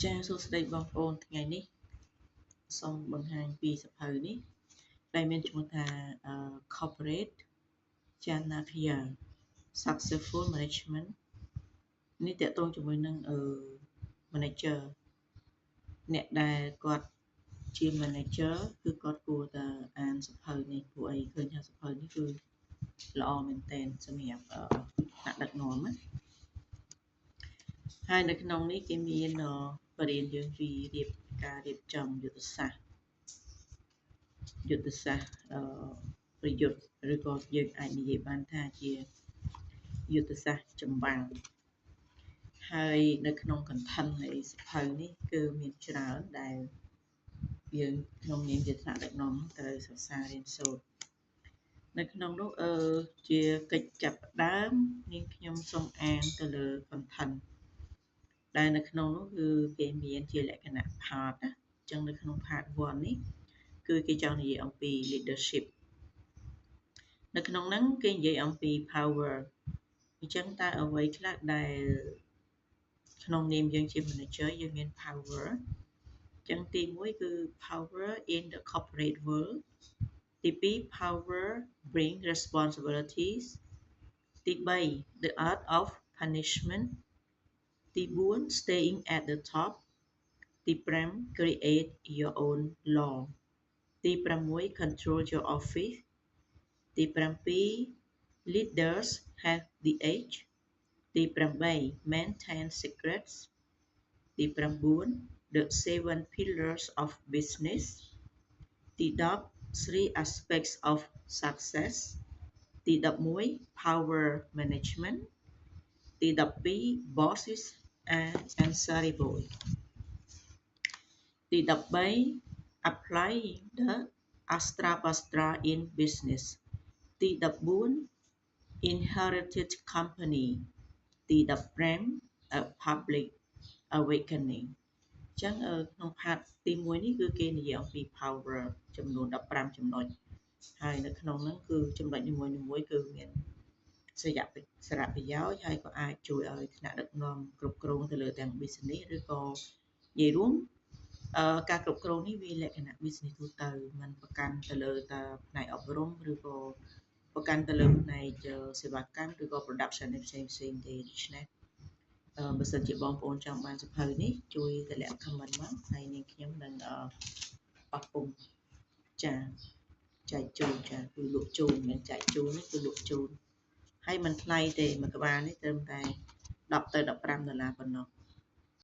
ចាសួស្តីបងប្អូនថ្ងៃនេះសូមបង្ហាញពីសភៅនេះដែលមានឈ្មោះថា Corporate Chanakya Successful Management នេះតកតងជាមួយនឹងmanager អ្នកដែលគាត់ជា manager គឺគាត់គួរតែអានសភៅនេះព្រោះអីឃើញថាសភៅនេះគឺល្អមែនទែនសម្រាប់ថ្នាក់ដឹកនាំណាហើយនៅក្នុងនេះគេមានបរិញ្ញាយើងពីការរៀបចំយុទ្ធសាស្ត្រប្រយុទ្ធឬក៏យើងអាចនិយាយបានថាជាយុទ្ធសាស្ត្រចម្បាំងហើយនៅក្នុង content នៃសភៅនេះគឺមានច្រើនដែលយើងក្នុងនាមជាថ្នាក់ដឹកនាំត្រូវសិក្សារៀនសូត្រនៅក្នុងនោះជាកិច្ចចាប់ផ្ដើមនាងខ្ញុំសូមអានទៅលើ content ដែលនៅក្នុងនោះគឺគេមានជាលក្ខណៈ part ណាអញ្ចឹងនៅក្នុង part 1 នេះគឺគេចង់និយាយអំពី leadership នៅក្នុងហ្នឹងគេនិយាយអំពី power អញ្ចឹងតើអ្វីខ្លះដែលក្នុងនាមយើងជា manager យើងមាន power អញ្ចឹងទី1គឺ power in the corporate world ទី2 power bring responsibilities ទី3 the art of punishment ទី4 staying at the top ទី5 create your own law ទី6 control your office ទី7 leaders have the edge ទី8 maintain secrets ទី9 the 7 pillars of business ទី10 3 aspects of success ទី11 power management ទី12 bosses are answerable ទី13 applying the Astra in business ទី14 inherited company ទី15 a public awakening អញ្ចឹងក្នុង part ទី1នេះគឺគេនិយាយអំពី power ចំនួន15ចំណុចហើយនៅក្នុងហ្នឹងគឺចំណុចនីមួយៗគឺមានសារៈប្រយោជន៍ហើយក៏អាចជួយឲ្យថ្នាក់ដឹកនាំគ្រប់គ្រងទៅលើទាំង business ឬក៏និយាយរួមការគ្រប់គ្រងនេះវាលក្ខណៈ business ទូទៅមិនប្រកាន់ទៅលើតែផ្នែកអប់រំឬក៏ប្រកាន់ទៅលើផ្នែកសេវាកម្មឬក៏ production ផ្សេងទេដូច្នេះបើសិនជាបងប្អូនចង់បានសភៅនេះជួយតម្លាក់ comment មកហើយនាងខ្ញុំនឹងបោះពុម្ពចាចែកជូនចាគឺលក់ជូនមិនចែកជូននេះគឺលក់ជូនហើយមិនថ្លៃទេមួយក្បាលនេះត្រឹមតែ$10ទៅ$15ប៉ុណ្ណោះ